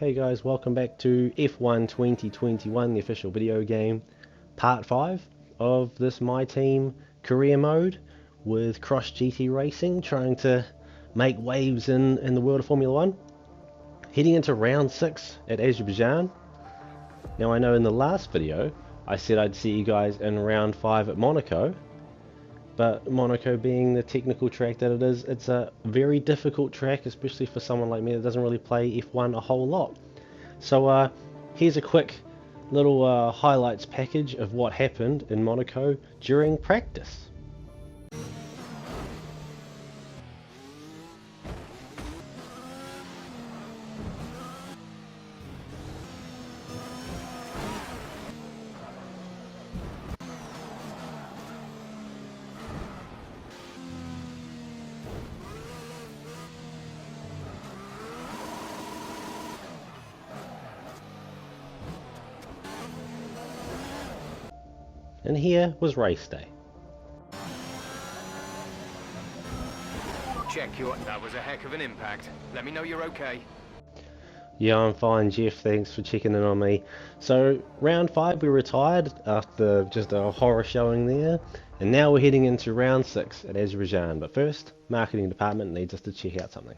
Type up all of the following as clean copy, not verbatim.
Hey guys, welcome back to F1 2021, the official video game, part 5 of this My Team career mode with Cross GT Racing, trying to make waves in the world of Formula 1. Heading into round 6 at Azerbaijan. Now I know in the last video I said I'd see you guys in round 5 at Monaco, but Monaco being the technical track that it is, it's a very difficult track, especially for someone like me that doesn't really play F1 a whole lot. So here's a quick little highlights package of what happened in Monaco during practice. And here was race day. Check you. That was a heck of an impact. Let me know you're okay. Yeah, I'm fine, Jeff. Thanks for checking in on me. So, round 5 we retired after just a horror showing there. And now we're heading into round 6 at Azerbaijan. But first, marketing department needs us to check out something.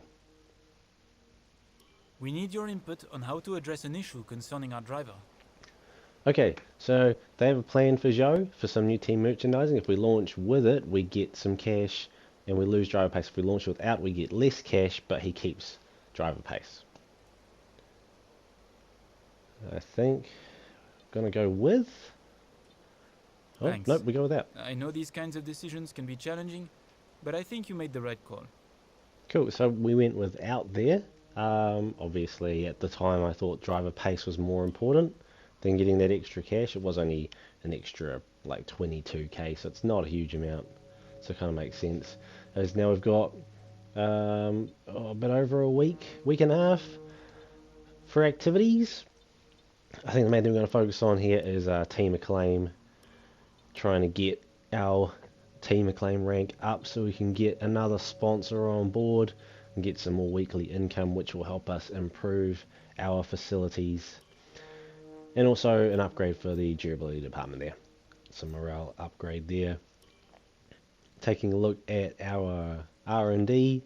We need your input on how to address an issue concerning our driver. Okay, so they have a plan for Joe for some new team merchandising. If we launch with it, we get some cash and we lose driver pace. If we launch without, we get less cash, but he keeps driver pace. I think I'm gonna go with. Oh, Thanks. nope, we go with that. I know these kinds of decisions can be challenging, but I think you made the right call. Cool, so we went without there. Obviously, at the time, I thought driver pace was more important than getting that extra cash. It was only an extra like 22k, so it's not a huge amount, so it kind of makes sense. As now we've got a bit over a week and a half for activities. I think the main thing we're going to focus on here is team acclaim, trying to get our team acclaim rank up so we can get another sponsor on board and get some more weekly income, which will help us improve our facilities. And also an upgrade for the durability department there. Some morale upgrade there. Taking a look at our R&D.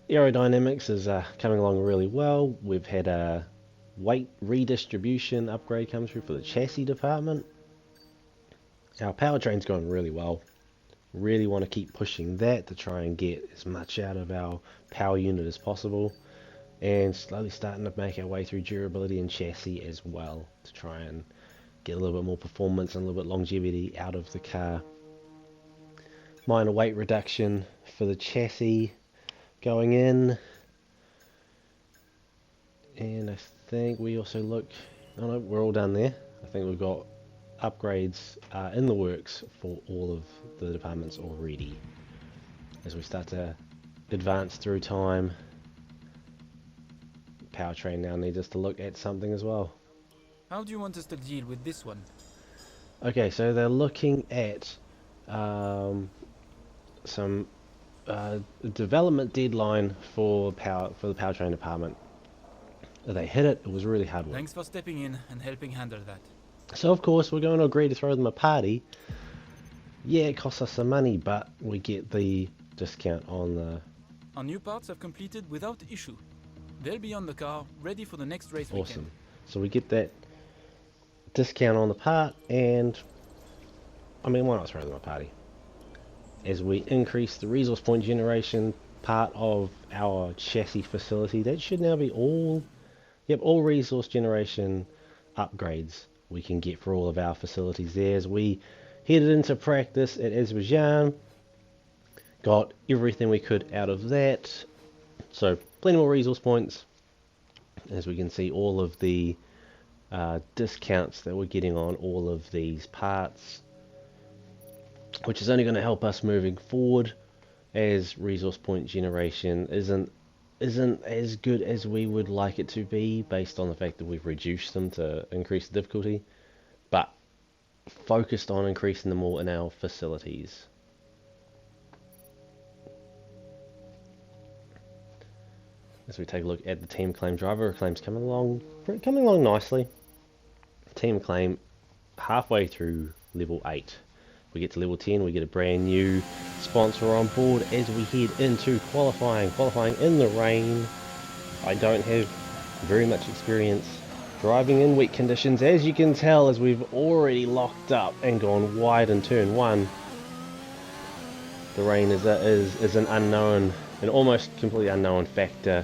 Aerodynamics is coming along really well. We've had a weight redistribution upgrade come through for the chassis department. Our powertrain's going really well. Really want to keep pushing that to try and get as much out of our power unit as possible. And slowly starting to make our way through durability and chassis as well to try and get a little bit more performance and a little bit longevity out of the car. Minor weight reduction for the chassis going in. And I think we also look, oh no, we're all done there. I think we've got upgrades in the works for all of the departments already. As we start to advance through time, powertrain now needs us to look at something as well. How do you want us to deal with this one? Okay, so they're looking at some development deadline for the powertrain department. They hit it. It was really hard work. Thanks for stepping in and helping handle that. So of course we're going to agree to throw them a party. Yeah, it costs us some money, but we get the discount on the... Our new parts have completed without issue. They'll be on the car, ready for the next race Awesome. weekend. So we get that discount on the part, and I mean, why not throw them a party? As we increase the resource point generation part of our chassis facility, that should now be all resource generation upgrades we can get for all of our facilities there. As we headed into practice at Azerbaijan, got everything we could out of that. So plenty more resource points. As we can see, all of the discounts that we're getting on all of these parts, which is only going to help us moving forward, as resource point generation isn't as good as we would like it to be, based on the fact that we've reduced them to increase the difficulty, but focused on increasing them all in our facilities. As we take a look at the team claim, driver claims coming along nicely. Team claim halfway through level 8. We get to level 10, we get a brand new sponsor on board as we head into qualifying in the rain. I don't have very much experience driving in wet conditions, as you can tell, as we've already locked up and gone wide in turn 1. The rain is an unknown, an almost completely unknown factor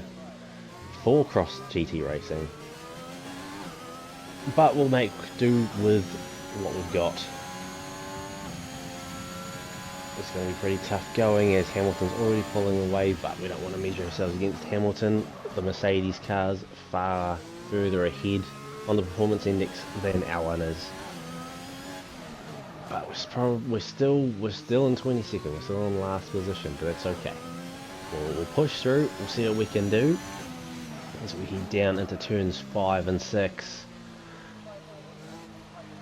for cross GT racing. But we'll make do with what we've got. It's going to be pretty tough going as Hamilton's already pulling away, but we don't want to measure ourselves against Hamilton. The Mercedes car's far further ahead on the performance index than our one is. But we're still in 22nd. We're still in last position, but that's okay. We'll push through. We'll see what we can do as we head down into turns 5 and 6.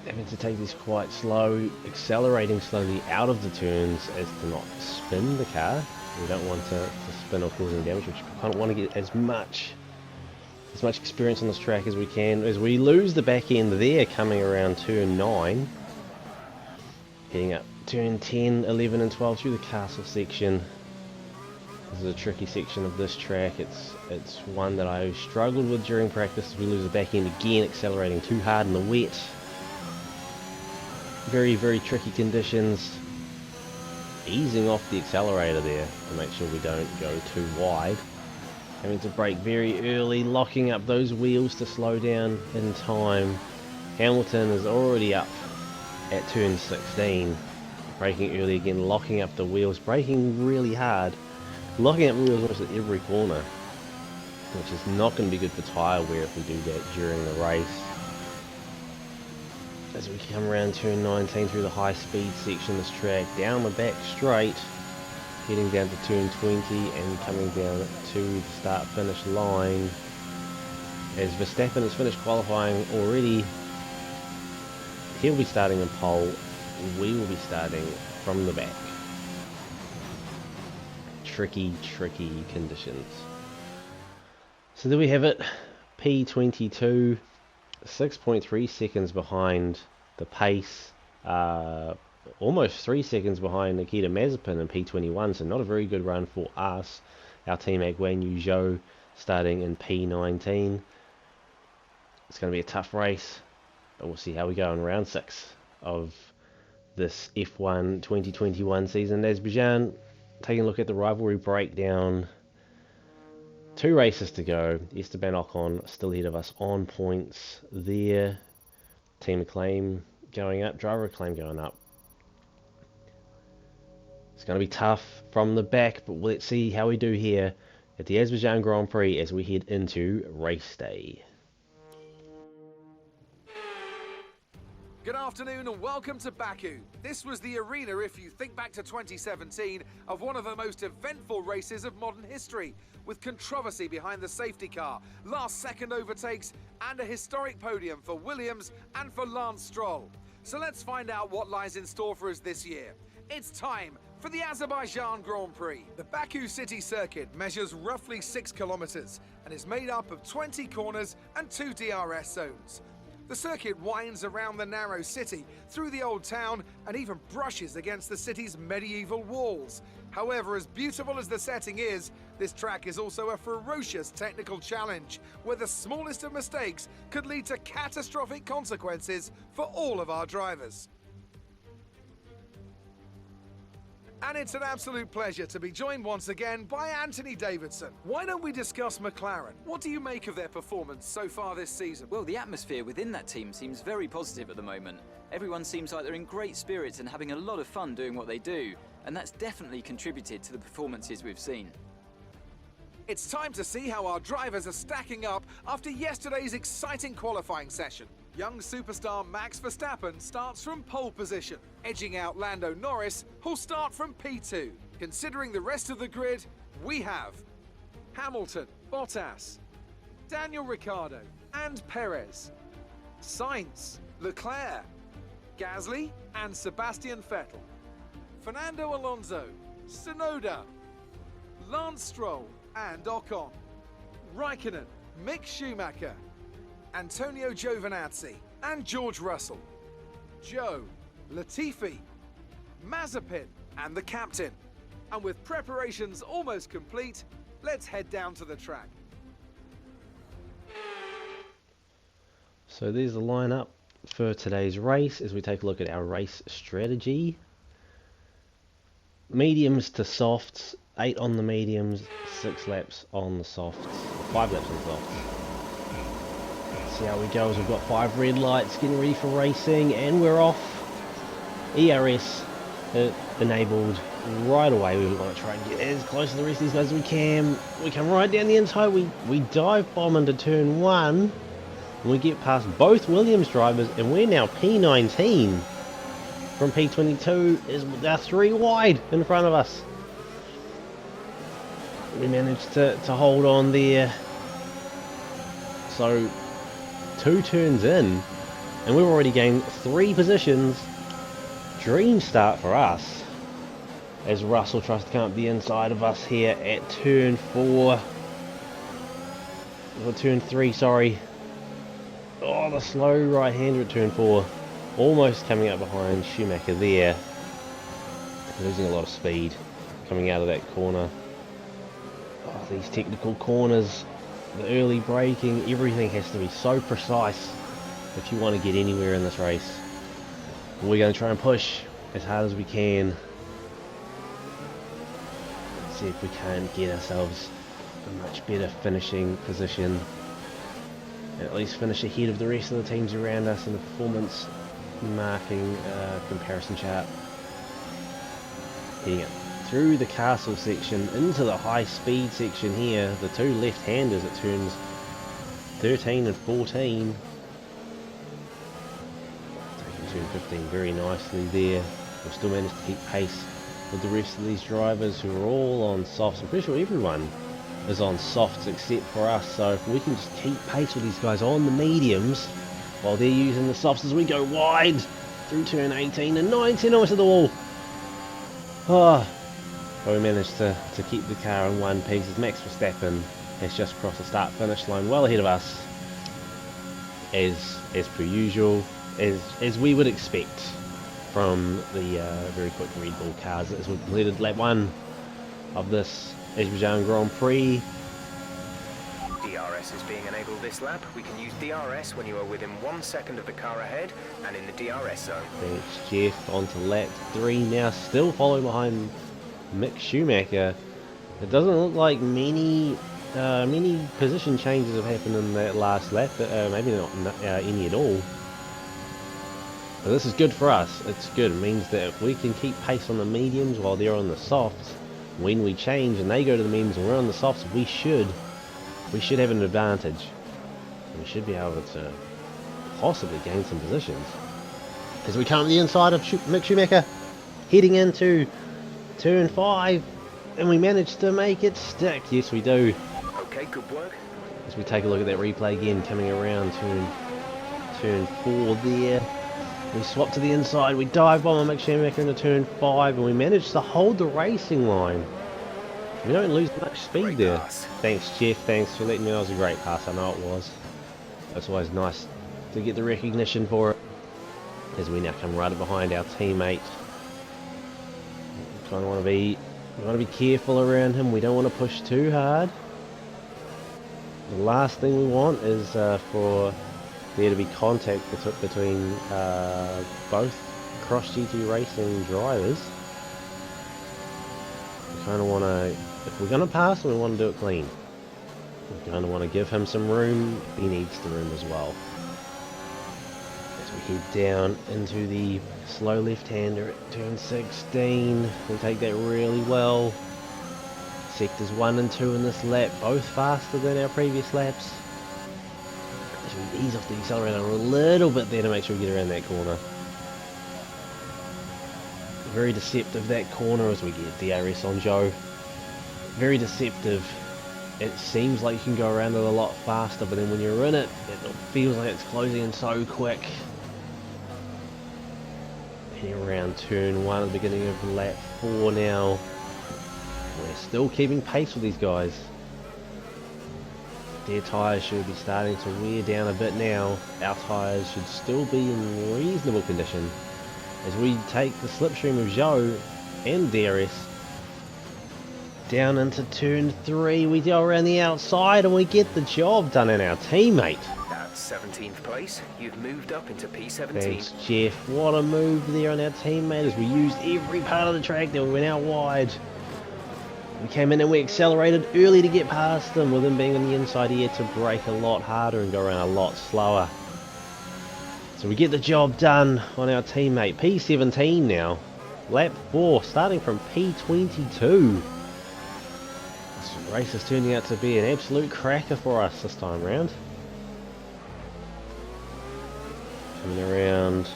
Having to take this quite slow, accelerating slowly out of the turns as to not spin the car. We don't want to spin or cause any damage. We kind of want to get as much experience on this track as we can. As we lose the back end there coming around turn 9. Heading up turn 10, 11 and 12 through the castle section. This is a tricky section of this track. It's one that I struggled with during practice. We lose the back end again, accelerating too hard in the wet. Very, very tricky conditions. Easing off the accelerator there to make sure we don't go too wide. Having to brake very early, locking up those wheels to slow down in time. Hamilton is already up at turn 16. Braking early again, locking up the wheels, braking really hard. Locking up wheels almost at every corner, which is not going to be good for tyre wear if we do that during the race. As we come around turn 19 through the high speed section of this track, down the back straight, heading down to turn 20 and coming down to the start finish line. As Verstappen has finished qualifying already, he'll be starting in pole, we will be starting from the back. Tricky conditions. So there we have it, P22. 6.3 seconds behind the pace, almost 3 seconds behind Nikita Mazepin in P21, so not a very good run for us. Our teammate Guan Yu Zhou starting in P19. It's going to be a tough race, but we'll see how we go in round 6 of this F1 2021 season. Azerbaijan, taking a look at the rivalry breakdown. 2 races to go. Esteban Ocon still ahead of us on points there. Team acclaim going up, driver acclaim going up. It's going to be tough from the back, but let's see how we do here at the Azerbaijan Grand Prix as we head into race day. Good afternoon and welcome to Baku. This was the arena, if you think back to 2017, of one of the most eventful races of modern history, with controversy behind the safety car, last-second overtakes, and a historic podium for Williams and for Lance Stroll. So let's find out what lies in store for us this year. It's time for the Azerbaijan Grand Prix. The Baku city circuit measures roughly 6 kilometers and is made up of 20 corners and 2 DRS zones. The circuit winds around the narrow city, through the old town, and even brushes against the city's medieval walls. However, as beautiful as the setting is, this track is also a ferocious technical challenge, where the smallest of mistakes could lead to catastrophic consequences for all of our drivers. And it's an absolute pleasure to be joined once again by Anthony Davidson. Why don't we discuss McLaren? What do you make of their performance so far this season? Well, the atmosphere within that team seems very positive at the moment. Everyone seems like they're in great spirits and having a lot of fun doing what they do, and that's definitely contributed to the performances we've seen. It's time to see how our drivers are stacking up after yesterday's exciting qualifying session. Young superstar Max Verstappen starts from pole position, edging out Lando Norris, who'll start from P2. Considering the rest of the grid, we have Hamilton, Bottas, Daniel Ricciardo and Perez, Sainz, Leclerc, Gasly and Sebastian Vettel, Fernando Alonso, Tsunoda, Lance Stroll and Ocon, Raikkonen, Mick Schumacher, Antonio Giovinazzi and George Russell, Joe, Latifi, Mazepin and the captain. And with preparations almost complete, let's head down to the track. So there's the lineup for today's race as we take a look at our race strategy. Mediums to softs, 8 on the mediums, 6 laps on the softs, 5 laps on the softs. See how we go as we've got 5 red lights getting ready for racing, and we're off. ERS enabled right away. We want to try and get as close to the rest of these guys as we can. We come right down the inside, we dive bomb into turn 1, and we get past both Williams drivers, and we're now P19 from P22 is they're 3 wide in front of us. We managed to hold on there. So 2 turns in and we've already gained 3 positions. Dream start for us as Russell tries to come up the inside of us here at turn 4 or turn 3, sorry. Oh, the slow right hander at turn 4, almost coming up behind Schumacher there, losing a lot of speed coming out of that corner. Oh, these technical corners, the early braking, everything has to be so precise if you want to get anywhere in this race. We're going to try and push as hard as we can. See if we can't get ourselves a much better finishing position, and at least finish ahead of the rest of the teams around us in the performance marking comparison chart. Heading up through the castle section into the high speed section here, the 2 left-handers at turns 13 and 14. Taking turn 15 very nicely there. We've still managed to keep pace with the rest of these drivers who are all on softs. I'm pretty sure everyone is on softs except for us, so if we can just keep pace with these guys on the mediums while they're using the softs as we go wide through turn 18 and 19 almost to the wall. Oh, but we managed to keep the car in one piece as Max Verstappen has just crossed the start finish line well ahead of us, as per usual, as we would expect from the very quick Red Bull cars as we completed lap 1 of this Azerbaijan Grand Prix. DRS is being enabled this lap. We can use DRS when you are within 1 second of the car ahead and in the DRS zone. Thanks Jeff, on to lap 3 now, still following behind Mick Schumacher. It doesn't look like many position changes have happened in that last lap, maybe not any at all. But this is good for us. It's good. It means that if we can keep pace on the mediums while they're on the softs, when we change and they go to the mediums and we're on the softs, we should have an advantage. We should be able to possibly gain some positions. As we come to the inside of Mick Schumacher, heading into turn 5, and we manage to make it stick. Yes, we do. Okay, good work. As we take a look at that replay again, coming around turn 4 there. We swap to the inside, we dive bomb on Mick Schumacher into turn 5, and we manage to hold the racing line. We don't lose much speed Great there. pass. Thanks Jeff, thanks for letting me know it was a great pass. I know it was. It's always nice to get the recognition for it. As we now come right up behind our teammate. We want to be careful around him. We don't want to push too hard. The last thing we want is for there to be contact between both Cross GT Racing drivers. We kind of want to, if we're going to pass, we want to do it clean. We kind of want to give him some room. He needs the room as well. As we head down into the slow left-hander at turn 16, we take that really well. Sectors 1 and 2 in this lap, both faster than our previous laps. As we ease off the accelerator a little bit there to make sure we get around that corner. Very deceptive that corner as we get DRS on Joe. Very deceptive. It seems like you can go around it a lot faster, but then when you're in it, it feels like it's closing in so quick. Heading around turn 1 at the beginning of lap 4 now. We're still keeping pace with these guys. Their tyres should be starting to wear down a bit now. Our tyres should still be in reasonable condition as we take the slipstream of Zhou and DRS down into turn 3. We go around the outside and we get the job done in our teammate. That's 17th place. You've moved up into P17. Thanks, Jeff. What a move there on our teammate as we used every part of the track there. We went out wide. We came in and we accelerated early to get past them, with them being on the inside here to brake a lot harder and go around a lot slower. So we get the job done on our teammate. P17 now. Lap 4, starting from P22. This race is turning out to be an absolute cracker for us this time round. Coming around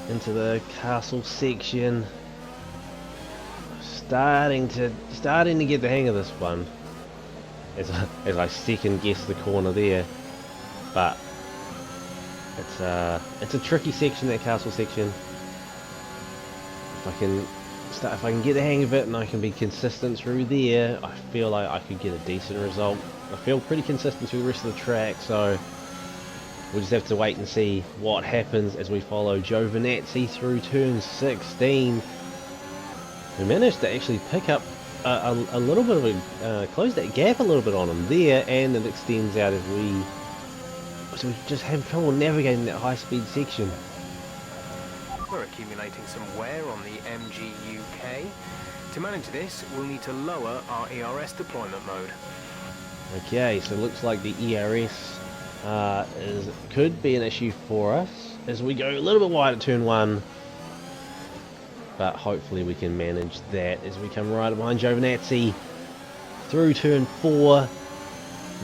into the castle section. Starting to get the hang of this one as I second guess the corner there, but it's a tricky section, that castle section. If I can get the hang of it and I can be consistent through there, I feel like I could get a decent result. I feel pretty consistent through the rest of the track, so we'll just have to wait and see what happens as we follow Giovinazzi through turn 16. We managed to actually pick up a little bit of a, close that gap a little bit on him there, and it extends out as we just have trouble navigating that high speed section. We're accumulating some wear on the MG UK. To manage this, we'll need to lower our ERS deployment mode. Okay, so it looks like the ERS could be an issue for us as we go a little bit wide at turn 1. But hopefully we can manage that as we come right behind Giovinazzi through turn 4.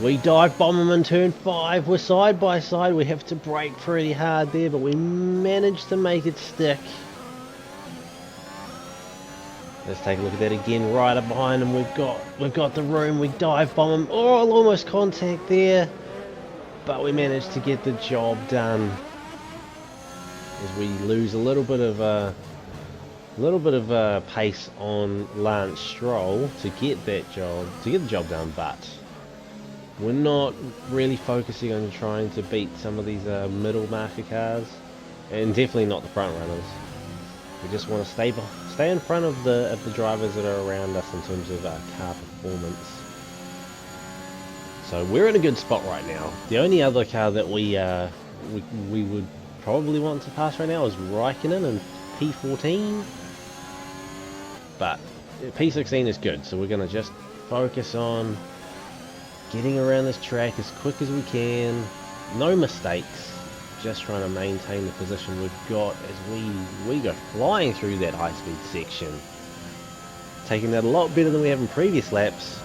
We dive bomb him in turn 5. We're side by side. We have to brake pretty hard there, but we managed to make it stick. Let's take a look at that again. Right up behind him, we've got the room. We dive bomb him. Oh, almost contact there, but we managed to get the job done as we lose a little bit of pace on Lance Stroll to get the job done, but we're not really focusing on trying to beat some of these middle marker cars, and definitely not the front runners. We just want to stay in front of the drivers that are around us in terms of car performance. So we're in a good spot right now. The only other car that we would probably want to pass right now is Raikkonen in P14. But P16 is good, so we're going to just focus on getting around this track as quick as we can. No mistakes, just trying to maintain the position we've got as we go flying through that high speed section. Taking that a lot better than we have in previous laps,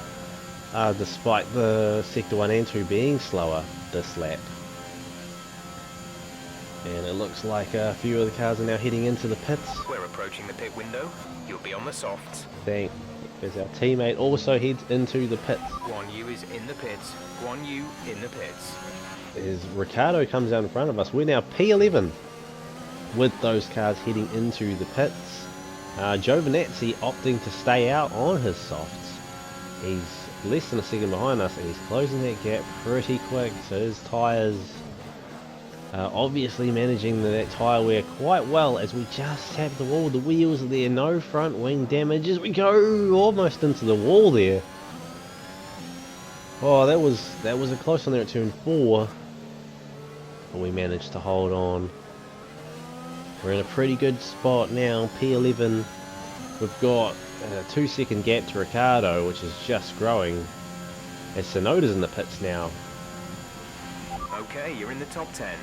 despite the sector 1 and 2 being slower this lap. And it looks like a few of the cars are now heading into the pits. We're approaching the pit window. You'll be on the softs. As our teammate also heads into the pits. Guan Yu is in the pits. Guan Yu in the pits. As Ricciardo comes out in front of us, we're now P11 with those cars heading into the pits. Giovinazzi opting to stay out on his softs. He's less than a second behind us and he's closing that gap pretty quick, so his tyres obviously managing that tyre wear quite well as we just have the wall. The wheels are there, no front wing damage as we go almost into the wall there. Oh, that was a close one there at turn 4, but we managed to hold on. We're in a pretty good spot now, P11. We've got a 2-second gap to Ricciardo, which is just growing as Sonoda's in the pits now. Okay, you're in the top 10.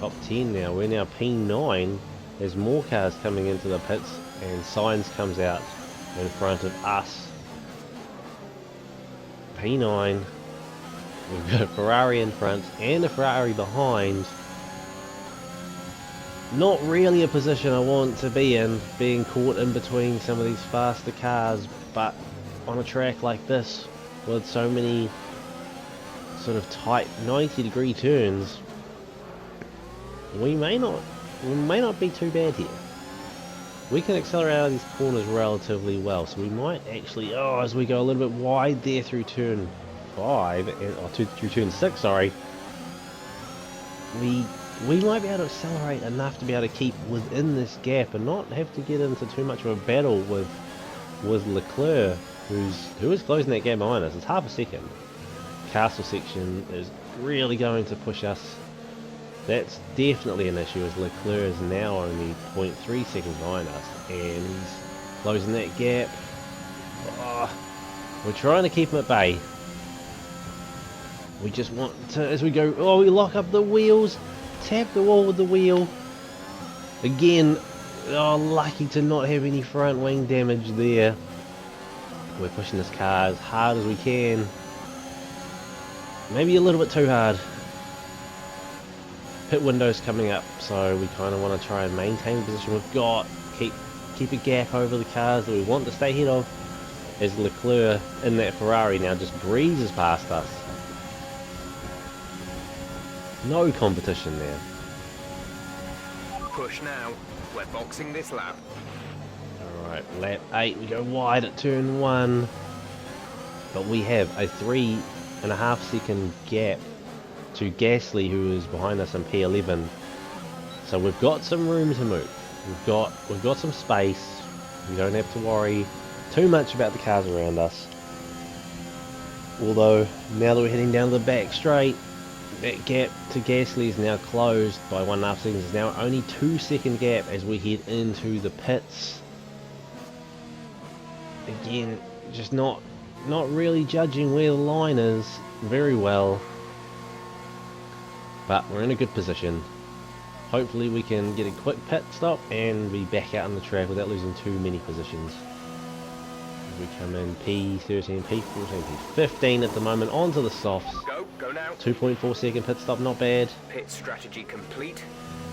Top 10 now. We're now P9. There's more cars coming into the pits and Sainz comes out in front of us. P9. We've got a Ferrari in front and a Ferrari behind. Not really a position I want to be in, being caught in between some of these faster cars, but on a track like this with so many sort of tight 90-degree turns, we may not be too bad here. We can accelerate out of these corners relatively well, so we might actually, as we go a little bit wide there through turn 5, or through turn 6, sorry, we might be able to accelerate enough to be able to keep within this gap and not have to get into too much of a battle with Leclerc, who is closing that gap behind us. It's half a second. Castle section is really going to push us. That's definitely an issue, as Leclerc is now only 0.3 seconds behind us, and he's closing that gap. Oh, we're trying to keep him at bay. We just want to, as we go, oh, we lock up the wheels, tap the wall with the wheel. Again, oh, lucky to not have any front wing damage there. We're pushing this car as hard as we can. Maybe a little bit too hard. Pit window's coming up, so we kind of want to try and maintain the position we've got. Keep a gap over the cars that we want to stay ahead of, as Leclerc in that Ferrari now just breezes past us. No competition there. Push now. We're boxing this lap. Alright, lap 8, we go wide at turn 1. But we have a 3.5 second gap to Gasly, who is behind us in P11. So we've got some room to move. We've got some space. We don't have to worry too much about the cars around us. Although, now that we're heading down the back straight, that gap to Gasly is now closed by 1.5 seconds. It's now only 2-second gap as we head into the pits. Again, just not really judging where the line is very well. But we're in a good position. Hopefully we can get a quick pit stop and be back out on the track without losing too many positions. We come in P13, P14, P15 at the moment, onto the softs. Go now. 2.4 second pit stop, not bad. Pit strategy complete.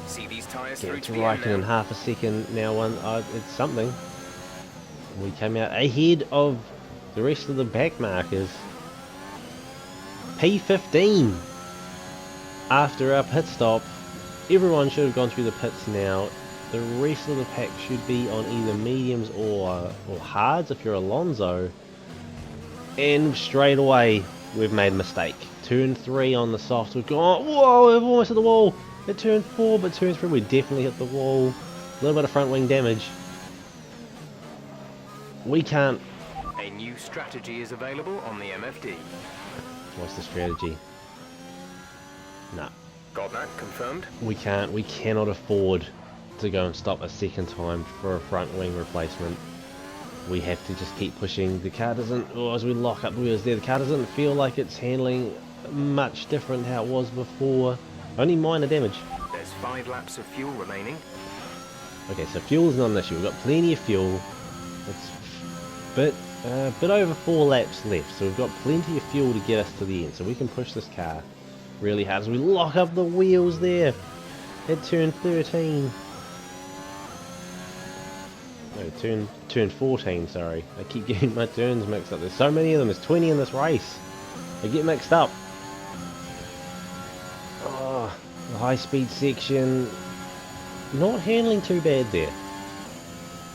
See these tyres Get through it to to the end Raikkonen in now. half a second now. It's something. We came out ahead of the rest of the back markers. P15 after our pit stop. Everyone should have gone through the pits now. The rest of the pack should be on either mediums or hards if you're Alonso. And straight away we've made a mistake. Turn 3 on the soft, we've gone, whoa, we've almost hit the wall. At turn 4, but turn 3 we definitely hit the wall. A little bit of front wing damage. We can't. A new strategy is available on the MFD. What's the strategy? No. Got that confirmed? We cannot afford to go and stop a second time for a front wing replacement. We have to just keep pushing. The car doesn't, as we lock up the wheels there, the car doesn't feel like it's handling much different how it was before. Only minor damage. There's 5 laps of fuel remaining. Okay, so fuel's not an issue. We've got plenty of fuel. It's a bit over 4 laps left, so we've got plenty of fuel to get us to the end, so we can push this car really hard as we lock up the wheels there at turn 13. No, turn 14, sorry. I keep getting my turns mixed up. There's so many of them. There's 20 in this race. I get mixed up. Oh, the high speed section. Not handling too bad there.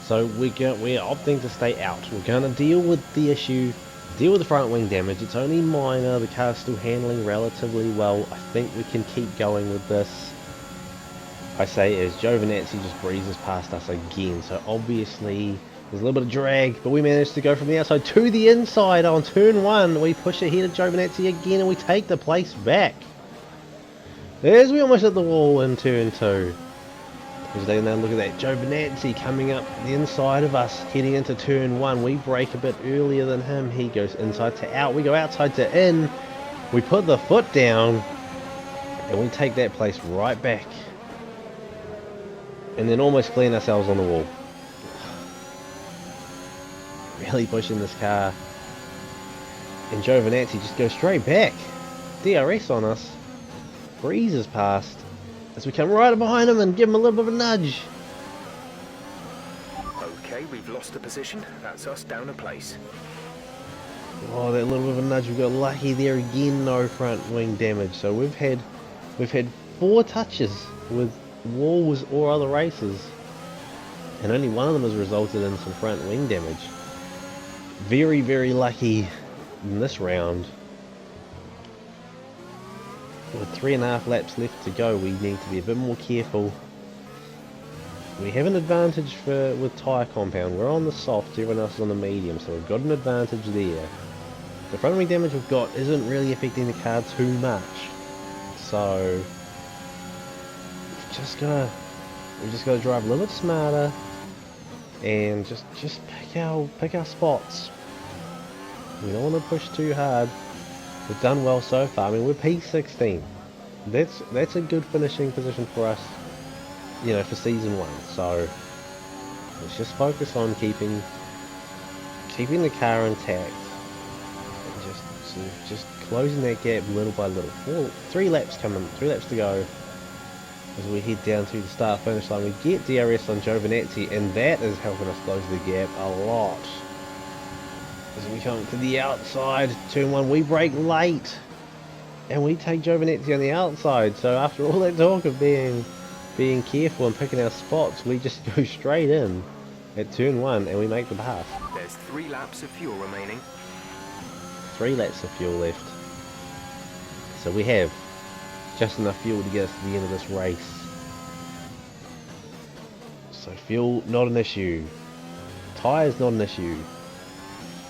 So we're opting to stay out. We're going to deal with the issue, deal with the front wing damage. It's only minor. The car's still handling relatively well. I think we can keep going with this. I say as Giovinazzi just breezes past us again. So obviously there's a little bit of drag, but we managed to go from the outside to the inside on turn 1. We push ahead of Giovinazzi again and we take the place back. As we almost hit the wall in turn 2. As they now look at that, Giovinazzi coming up the inside of us, heading into turn 1. We break a bit earlier than him. He goes inside to out. We go outside to in. We put the foot down, and we take that place right back. And then almost clean ourselves on the wall. Really pushing this car. And Giovinazzi just goes straight back. DRS on us. Breezes past. As we come right up behind him and give him a little bit of a nudge. Okay, we've lost a position. That's us down a place. Oh, that little bit of a nudge. We got lucky there again. No front wing damage. So we've had 4 touches with walls or other races, and only one of them has resulted in some front wing damage. Very, very lucky in this round. With 3.5 laps left to go, we need to be a bit more careful. We have an advantage with tyre compound. We're on the soft, everyone else is on the medium, so we've got an advantage there. The front wing damage we've got isn't really affecting the car too much, so we've just gotta drive a little bit smarter and just pick our spots. We don't want to push too hard. We've done well so far. I mean, we're P16. That's a good finishing position for us, you know, for season 1. So let's just focus on keeping the car intact and just closing that gap little by little. 3 laps to go as we head down to the start finish line. We get DRS on Giovinazzi, and that is helping us close the gap a lot. As we come to the outside, turn 1, we brake late, and we take Giovinazzi on the outside. So after all that talk of being careful and picking our spots, we just go straight in at turn 1 and we make the pass. There's 3 laps of fuel remaining. 3 laps of fuel left. So we have just enough fuel to get us to the end of this race. So fuel, not an issue. Tyres, not an issue.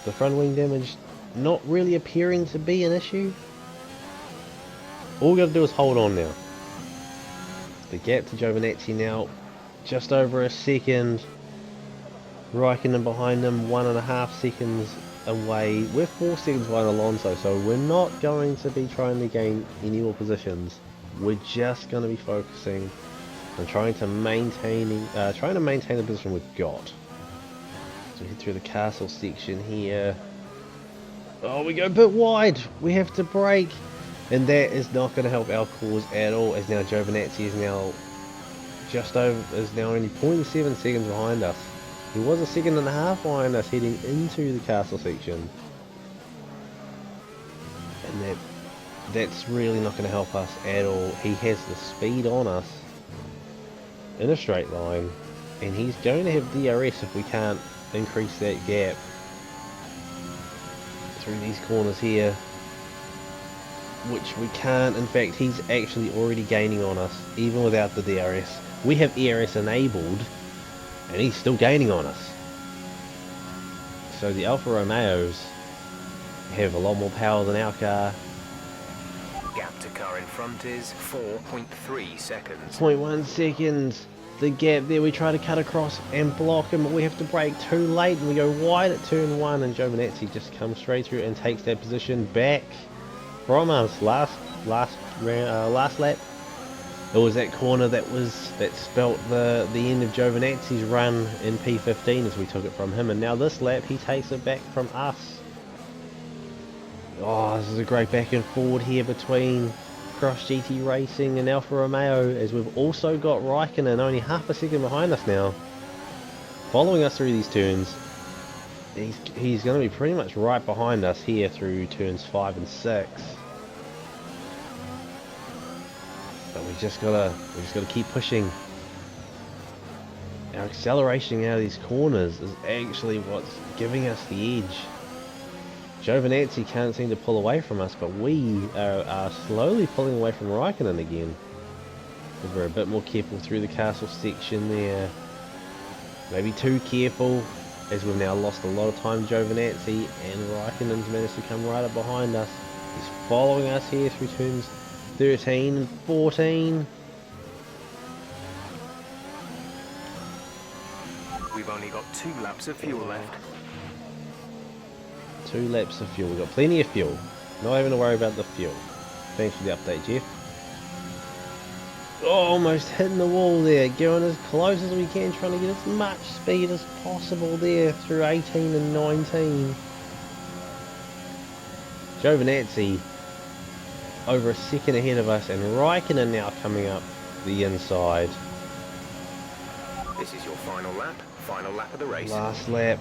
The front wing damage, not really appearing to be an issue. All we got to do is hold on now. The gap to Giovinazzi now, just over a second. Raikkonen behind him, 1.5 seconds away. We're 4 seconds behind Alonso, so we're not going to be trying to gain any more positions. We're just going to be focusing on trying to maintain the position we've got. So we head through the castle section here. Oh, we go a bit wide. We have to brake, and that is not going to help our cause at all. As now Giovinazzi is now only 0.7 seconds behind us. He was 1.5 seconds behind us heading into the castle section, and that's really not going to help us at all. He has the speed on us in a straight line, and he's going to have DRS if we can't increase that gap through these corners here, which we can't. In fact, he's actually already gaining on us even without the DRS. We have ERS enabled and he's still gaining on us. So the Alfa Romeos have a lot more power than our car. Gap to car in front is 4.3 seconds. 0.1 seconds. The gap there, we try to cut across and block him, but we have to brake too late and we go wide at turn 1, and Giovinazzi just comes straight through and takes that position back from us. Last lap. It was that corner that spelt the end of Giovinazzi's run in P15 as we took it from him, and now this lap he takes it back from us. Oh, this is a great back and forward here between Cross GT Racing and Alfa Romeo, as we've also got Raikkonen only 0.5 second behind us now, following us through these turns. He's going to be pretty much right behind us here through turns 5 and 6. But we just gotta keep pushing. Our acceleration out of these corners is actually what's giving us the edge. Giovinazzi can't seem to pull away from us, but we are slowly pulling away from Raikkonen again. We're a bit more careful through the castle section there. Maybe too careful, as we've now lost a lot of time. Giovinazzi and Raikkonen's managed to come right up behind us. He's following us here through turns 13 and 14. We've only got 2 laps of fuel left. 2 laps of fuel. We've got plenty of fuel. Not even to worry about the fuel. Thanks for the update, Jeff. Oh, almost hitting the wall there. Going as close as we can, trying to get as much speed as possible there through 18 and 19. Giovinazzi over 1 second ahead of us, and Raikkonen now coming up the inside. This is your final lap of the race. Last lap.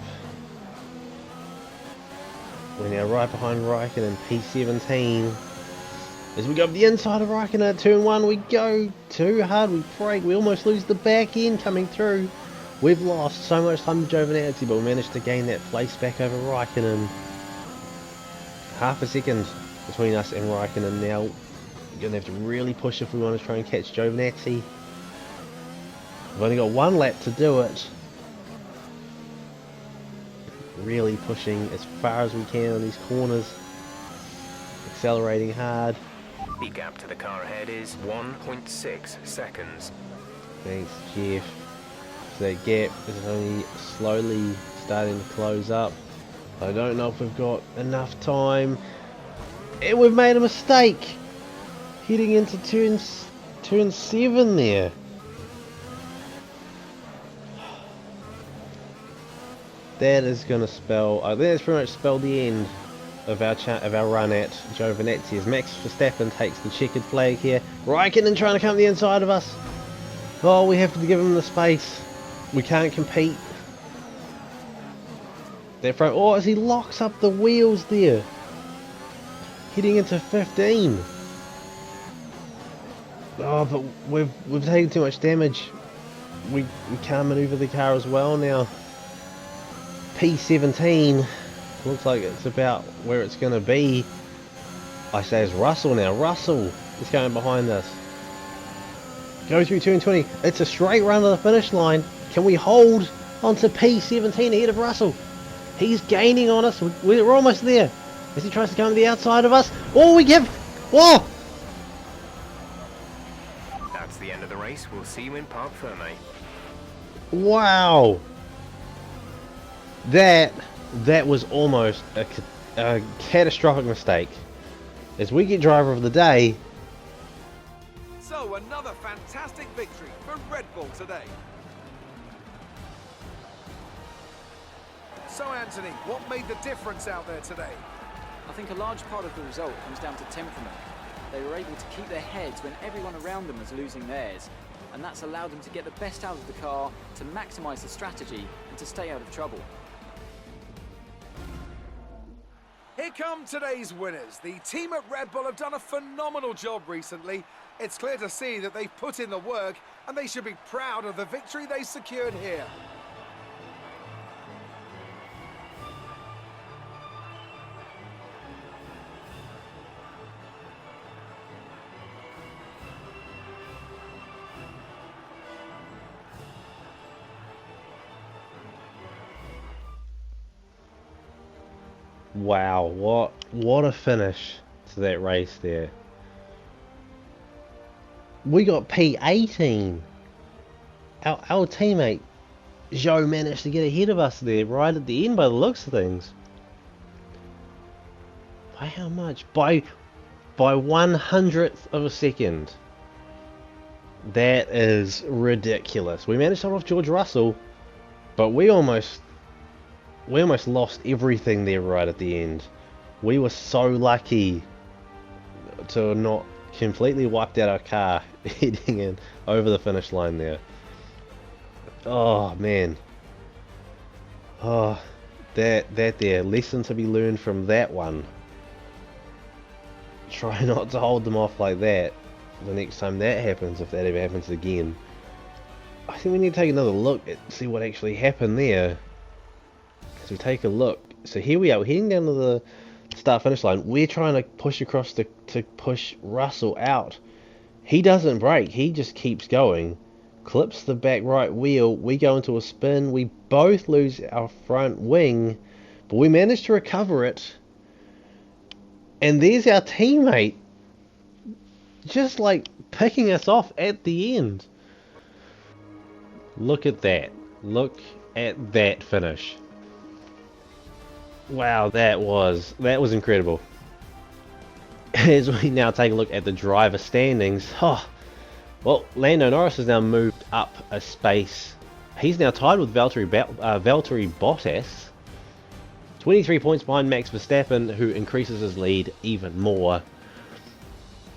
We're now right behind Raikkonen, P17. As we go up the inside of Raikkonen at turn 1, we go too hard, we brake, we almost lose the back end coming through. We've lost so much time to Giovinazzi, but we managed to gain that place back over Raikkonen. 0.5 second between us and Raikkonen now. We're going to have to really push if we want to try and catch Giovinazzi. We've only got one lap to do it. Really pushing as far as we can on these corners. Accelerating hard. The gap to the car ahead is 1.6 seconds. Thanks, Jeff. So that gap is only slowly starting to close up. I don't know if we've got enough time. And we've made a mistake. Heading into turn 7 there. That is going to spell, I think that's pretty much spelled the end of our run at Giovinazzi, as Max Verstappen takes the checkered flag here. Raikkonen trying to come to the inside of us. Oh, we have to give him the space. We can't compete. That front, oh, as he locks up the wheels there. Heading into 15. Oh, but we've taken too much damage. We can't maneuver the car as well now. P17 looks like it's about where it's going to be. I say it's Russell now. Russell is going behind us. Go through 220. It's a straight run to the finish line. Can we hold onto P17 ahead of Russell? He's gaining on us. We're almost there. As he tries to come to the outside of us. Oh, we give. Whoa! That's the end of the race. We'll see you in Parc Ferme. Wow. That was almost a catastrophic mistake. As we get driver of the day. So another fantastic victory for Red Bull today. So Anthony, what made the difference out there today? I think a large part of the result comes down to temperament. They were able to keep their heads when everyone around them was losing theirs, and that's allowed them to get the best out of the car, to maximise the strategy, and to stay out of trouble. Here come today's winners. The team at Red Bull have done a phenomenal job recently. It's clear to see that they've put in the work, and they should be proud of the victory they secured here. Wow, what a finish to that race there. We got P18. Our teammate Joe managed to get ahead of us there right at the end by the looks of things. By how much? By 1/100th of a second. That is ridiculous. We managed to hold off George Russell, but we almost lost everything there right at the end. We were so lucky to not completely wiped out our car heading in over the finish line there. Oh man. Oh, that there. Lesson to be learned from that one. Try not to hold them off like that the next time that happens, if that ever happens again. I think we need to take another look at see what actually happened there. So we take a look. So here we are, we're heading down to the start finish line. We're trying to push across to push Russell out. He doesn't brake, he just keeps going. Clips the back right wheel, we go into a spin, we both lose our front wing, but we manage to recover it. And there's our teammate just like picking us off at the end. Look at that. Look at that finish. Wow, that was incredible. As we now take a look at the driver standings, well, Lando Norris has now moved up a space. He's now tied with Valtteri Bottas, 23 points behind Max Verstappen, who increases his lead even more.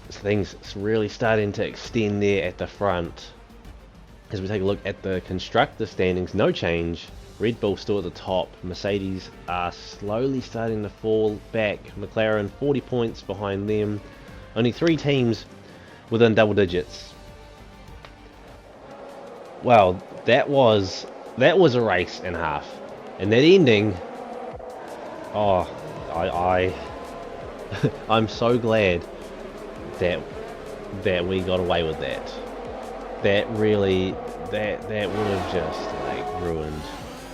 So things really starting to extend there at the front. As we take a look at the constructor standings, no change. Red Bull still at the top. Mercedes are slowly starting to fall back. McLaren 40 points behind them. Only 3 teams within double digits. Wow, that was a race and a half. And that ending, oh, I'm so glad that that we got away with that. That really, that would have just like ruined.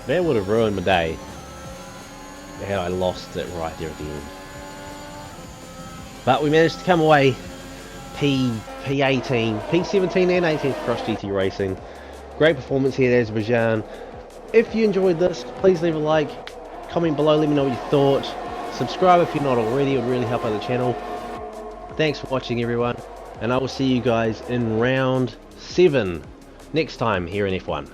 That would have ruined my day. Had I lost it right there at the end. But we managed to come away P18, P17 and 18 for Cross GT Racing. Great performance here at Azerbaijan. If you enjoyed this, please leave a like, comment below, let me know what you thought. Subscribe if you're not already, it would really help out the channel. Thanks for watching everyone, and I will see you guys in round 7 next time here in F1.